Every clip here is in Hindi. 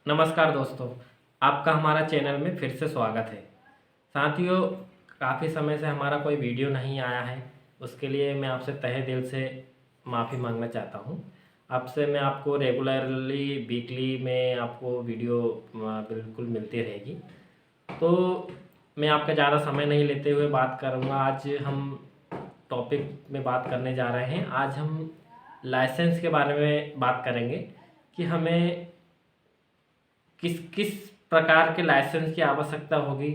नमस्कार दोस्तों, आपका हमारा चैनल में फिर से स्वागत है। साथियों, काफ़ी समय से हमारा कोई वीडियो नहीं आया है, उसके लिए मैं आपसे तहे दिल से माफ़ी मांगना चाहता हूँ। आपसे मैं आपको रेगुलरली वीकली में आपको वीडियो बिल्कुल मिलती रहेगी। तो मैं आपका ज़्यादा समय नहीं लेते हुए बात करूँगा। आज हम टॉपिक में बात करने जा रहे हैं। आज हम लाइसेंस के बारे में बात करेंगे कि हमें किस किस प्रकार के लाइसेंस की आवश्यकता होगी।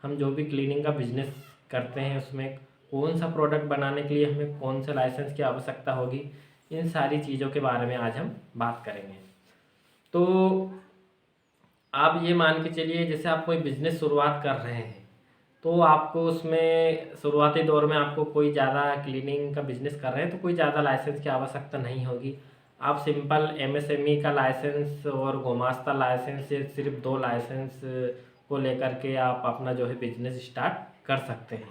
हम जो भी क्लीनिंग का बिजनेस करते हैं उसमें कौन सा प्रोडक्ट बनाने के लिए हमें कौन से लाइसेंस की आवश्यकता होगी, इन सारी चीज़ों के बारे में आज हम बात करेंगे। तो आप ये मान के चलिए, जैसे आप कोई बिजनेस शुरुआत कर रहे हैं तो आपको उसमें शुरुआती दौर में आपको कोई ज़्यादा क्लीनिंग का बिजनेस कर रहे हैं तो कोई ज़्यादा लाइसेंस की आवश्यकता नहीं होगी। आप सिंपल एमएसएमई का लाइसेंस और गुमास्ता लाइसेंस, ये सिर्फ दो लाइसेंस को लेकर के आप अपना जो है बिजनेस स्टार्ट कर सकते हैं।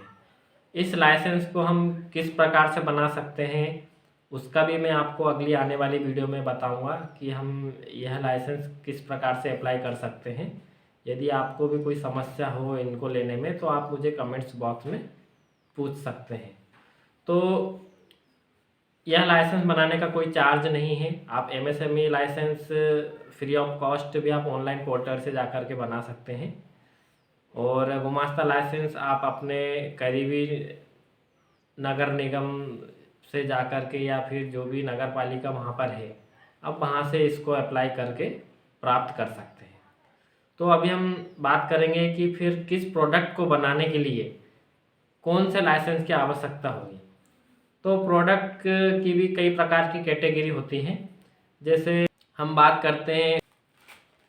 इस लाइसेंस को हम किस प्रकार से बना सकते हैं उसका भी मैं आपको अगली आने वाली वीडियो में बताऊंगा कि हम यह लाइसेंस किस प्रकार से अप्लाई कर सकते हैं। यदि आपको भी कोई समस्या हो इनको लेने में तो आप मुझे कमेंट्स बॉक्स में पूछ सकते हैं। तो यह लाइसेंस बनाने का कोई चार्ज नहीं है। आप MSME license free of cost भी आप ऑनलाइन पोर्टल से जाकर के बना सकते हैं, और गुमास्ता लाइसेंस आप अपने करीबी नगर निगम से जाकर के या फिर जो भी नगर पालिका वहाँ पर है, आप वहाँ से इसको अप्लाई करके प्राप्त कर सकते हैं। तो अभी हम बात करेंगे कि फिर किस प्रोडक्ट को बनाने के लिए कौन से लाइसेंस की आवश्यकता होगी। तो प्रोडक्ट की भी कई प्रकार की कैटेगरी होती हैं। जैसे हम बात करते हैं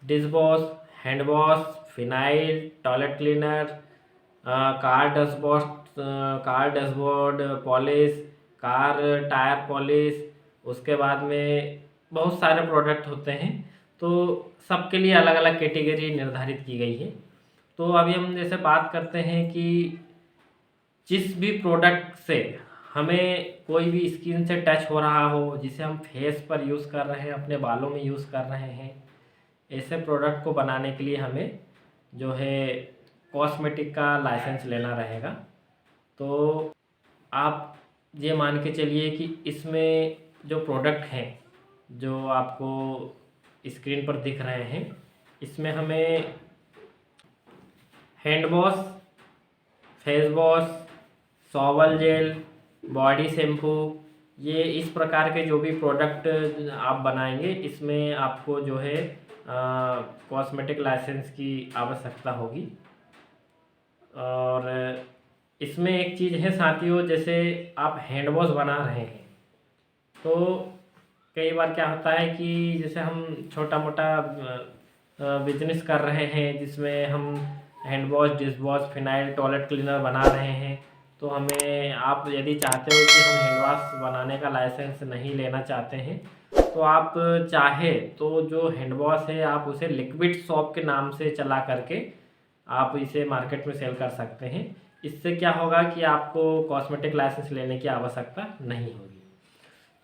dish wash, hand wash, phenyl, toilet cleaner, car डस्टबॉस्ट, car dashboard polish, car tyre polish. उसके बाद में बहुत सारे प्रोडक्ट होते हैं, तो सबके लिए अलग अलग कैटेगरी निर्धारित की गई है। तो अभी हम जैसे बात करते हैं कि जिस भी प्रोडक्ट से हमें कोई भी स्किन से टच हो रहा हो, जिसे हम फेस पर यूज़ कर रहे हैं, अपने बालों में यूज़ कर रहे हैं, ऐसे प्रोडक्ट को बनाने के लिए हमें जो है कॉस्मेटिक का लाइसेंस लेना रहेगा। तो आप ये मान के चलिए कि इसमें जो प्रोडक्ट हैं जो आपको स्क्रीन पर दिख रहे हैं, इसमें हमें hand wash, face wash, shower gel, body shampoo, ये इस प्रकार के जो भी प्रोडक्ट आप बनाएंगे इसमें आपको जो है कॉस्मेटिक लाइसेंस की आवश्यकता होगी। और इसमें एक चीज़ है साथियों, जैसे आप हैंड वॉश बना रहे हैं तो कई बार क्या होता है कि जैसे हम छोटा मोटा बिजनेस कर रहे हैं जिसमें हम hand wash, dish wash, phenyl, toilet cleaner बना रहे हैं, तो हमें आप यदि चाहते हो कि हम हैंड वॉश बनाने का लाइसेंस नहीं लेना चाहते हैं तो आप चाहे तो जो हैंड वॉश है आप उसे लिक्विड सोप के नाम से चला करके आप इसे मार्केट में सेल कर सकते हैं। इससे क्या होगा कि आपको कॉस्मेटिक लाइसेंस लेने की आवश्यकता नहीं होगी।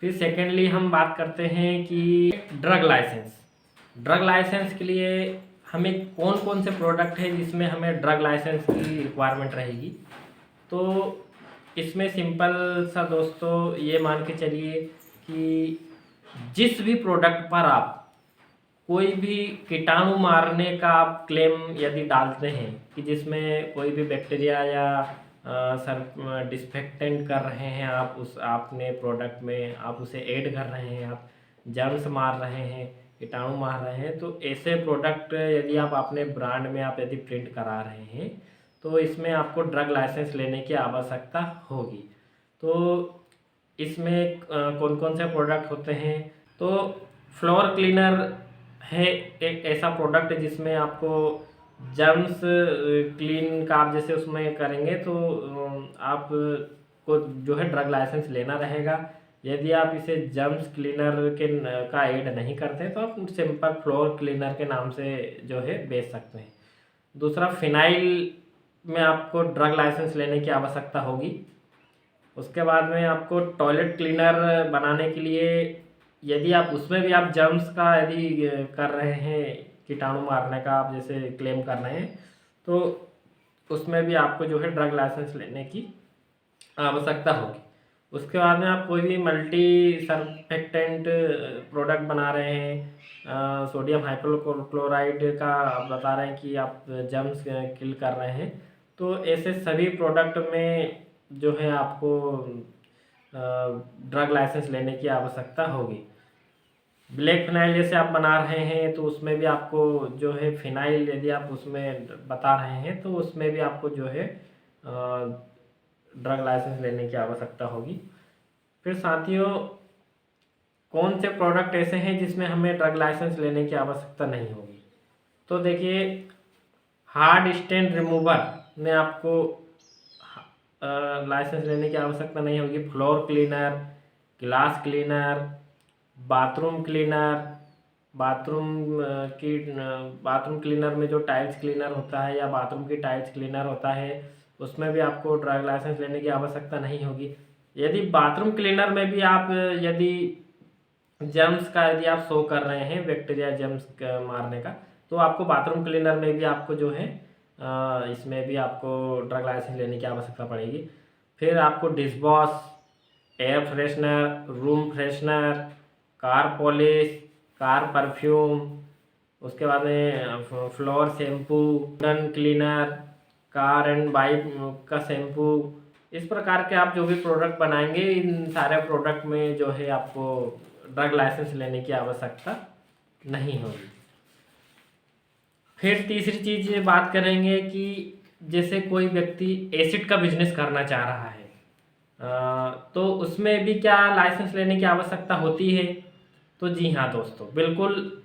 फिर सेकेंडली हम बात करते हैं कि ड्रग लाइसेंस। ड्रग लाइसेंस के लिए हमें कौन कौन से प्रोडक्ट है जिसमें हमें ड्रग लाइसेंस की रिक्वायरमेंट रहेगी। तो इसमें सिंपल सा दोस्तों ये मान के चलिए कि जिस भी प्रोडक्ट पर आप कोई भी कीटाणु मारने का आप क्लेम यदि डालते हैं कि जिसमें कोई भी बैक्टीरिया या सर डिसइंफेक्टेंट कर रहे हैं, आप उस आपने प्रोडक्ट में आप उसे ऐड कर रहे हैं, आप जर्म्स मार रहे हैं, कीटाणु मार रहे हैं, तो ऐसे प्रोडक्ट यदि आप अपने ब्रांड में आप यदि प्रिंट करा रहे हैं तो इसमें आपको ड्रग लाइसेंस लेने की आवश्यकता होगी। तो इसमें कौन कौन से प्रोडक्ट होते हैं। तो फ्लोर क्लीनर है एक ऐसा प्रोडक्ट जिसमें आपको जर्म्स क्लीन का आप जैसे उसमें करेंगे तो आप को जो है ड्रग लाइसेंस लेना रहेगा। यदि आप इसे जर्म्स क्लीनर के का ऐड नहीं करते तो आप सिंपल फ्लोर क्लीनर के नाम से जो है बेच सकते हैं। दूसरा, फिनाइल में आपको ड्रग लाइसेंस लेने की आवश्यकता होगी। उसके बाद में आपको टॉयलेट क्लीनर बनाने के लिए यदि आप उसमें भी आप जर्म्स का यदि कर रहे हैं, कीटाणु मारने का आप जैसे क्लेम कर रहे हैं, तो उसमें भी आपको जो है ड्रग लाइसेंस लेने की आवश्यकता होगी। उसके बाद में आप कोई भी मल्टी सर्फेक्टेंट प्रोडक्ट बना रहे हैं, सोडियम हाइपोक्लोराइड का आप बता रहे हैं कि आप जर्म्स किल कर रहे हैं, तो ऐसे सभी प्रोडक्ट में जो है आपको ड्रग लाइसेंस लेने की आवश्यकता होगी। ब्लैक फिनाइल जैसे आप बना रहे हैं तो उसमें भी आपको जो है फिनाइल यदि आप उसमें बता रहे हैं तो उसमें भी आपको जो है ड्रग लाइसेंस लेने की आवश्यकता होगी। फिर साथियों, कौन से प्रोडक्ट ऐसे हैं जिसमें हमें ड्रग लाइसेंस लेने की आवश्यकता नहीं होगी? तो देखिए, हार्ड स्टेन रिमूवर में आपको लाइसेंस लेने की आवश्यकता नहीं होगी। Floor cleaner, glass cleaner, bathroom cleaner, bathroom cleaner में जो टाइल्स क्लीनर होता है या बाथरूम की टाइल्स क्लीनर होता है, उसमें भी आपको ड्रग लाइसेंस लेने की आवश्यकता नहीं होगी। यदि बाथरूम क्लीनर में भी आप यदि जर्म्स का यदि आप शो कर रहे हैं, बैक्टीरिया जर्म्स मारने का, तो आपको बाथरूम क्लीनर में भी आपको जो है इसमें भी आपको ड्रग लाइसेंस लेने की आवश्यकता पड़ेगी। फिर आपको dishwash, air freshener, room freshener, car polish, car perfume, उसके बाद में floor shampoo, wooden cleaner, car and bike का शैम्पू, इस प्रकार के आप जो भी प्रोडक्ट बनाएंगे, इन सारे प्रोडक्ट में जो है आपको ड्रग लाइसेंस लेने की आवश्यकता नहीं होगी। फिर तीसरी चीज़ ये बात करेंगे कि जैसे कोई व्यक्ति एसिड का बिजनेस करना चाह रहा है, तो उसमें भी क्या लाइसेंस लेने की आवश्यकता होती है? तो जी हाँ दोस्तों, बिल्कुल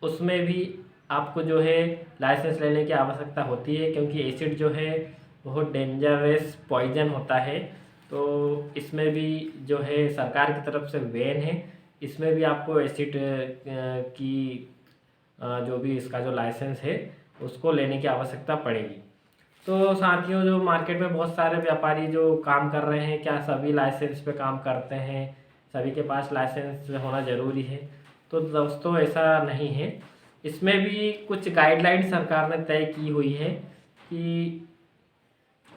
उसमें भी आपको जो है लाइसेंस लेने की आवश्यकता होती है, क्योंकि एसिड जो है बहुत डेंजरस पॉइजन होता है। तो इसमें भी जो है सरकार की तरफ से बैन है, इसमें भी आपको एसिड की जो भी इसका जो लाइसेंस है उसको लेने की आवश्यकता पड़ेगी। तो साथियों, जो मार्केट में बहुत सारे व्यापारी जो काम कर रहे हैं, क्या सभी लाइसेंस पे काम करते हैं? सभी के पास लाइसेंस होना ज़रूरी है? तो दोस्तों ऐसा नहीं है। इसमें भी कुछ गाइडलाइन सरकार ने तय की हुई है कि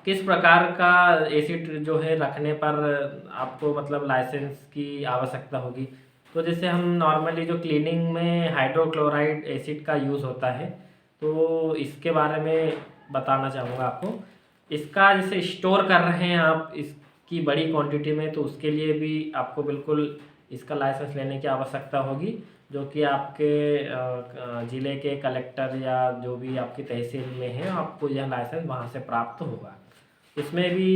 किस प्रकार का एसिड जो है रखने पर आपको मतलब लाइसेंस की आवश्यकता होगी। तो जैसे हम नॉर्मली जो क्लीनिंग में हाइड्रोक्लोराइड एसिड का यूज़ होता है, तो इसके बारे में बताना चाहूँगा आपको। इसका जैसे स्टोर कर रहे हैं आप इसकी बड़ी क्वांटिटी में, तो उसके लिए भी आपको बिल्कुल इसका लाइसेंस लेने की आवश्यकता होगी, जो कि आपके ज़िले के कलेक्टर या जो भी आपकी तहसील में है, आपको यह लाइसेंस वहाँ से प्राप्त होगा। इसमें भी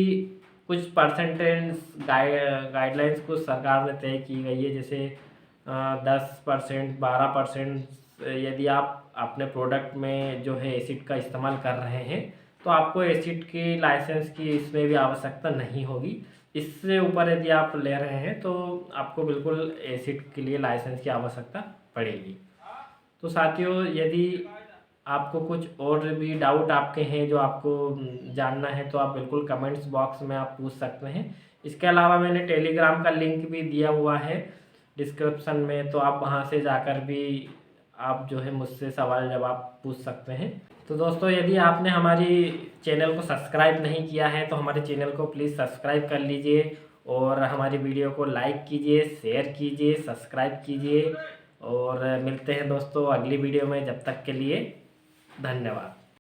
कुछ परसेंटेज गाइडलाइंस कुछ सरकार ने तय की गई है, जैसे 10%, 12%। यदि आप अपने प्रोडक्ट में जो है एसिड का इस्तेमाल कर रहे हैं, तो आपको एसिड की लाइसेंस की इसमें भी आवश्यकता नहीं होगी। इससे ऊपर यदि आप ले रहे हैं तो आपको बिल्कुल एसिड के लिए लाइसेंस की आवश्यकता पड़ेगी। तो साथियों, यदि आपको कुछ और भी डाउट आपके हैं जो आपको जानना है, तो आप बिल्कुल कमेंट्स बॉक्स में आप पूछ सकते हैं। इसके अलावा मैंने टेलीग्राम का लिंक भी दिया हुआ है डिस्क्रिप्शन में, तो आप वहां से जाकर भी आप जो है मुझसे सवाल जवाब पूछ सकते हैं। तो दोस्तों, यदि आपने हमारी चैनल को सब्सक्राइब नहीं किया है तो हमारे चैनल को प्लीज़ सब्सक्राइब कर लीजिए, और हमारी वीडियो को लाइक कीजिए, शेयर कीजिए, सब्सक्राइब कीजिए। और मिलते हैं दोस्तों अगली वीडियो में, जब तक के लिए धन्यवाद।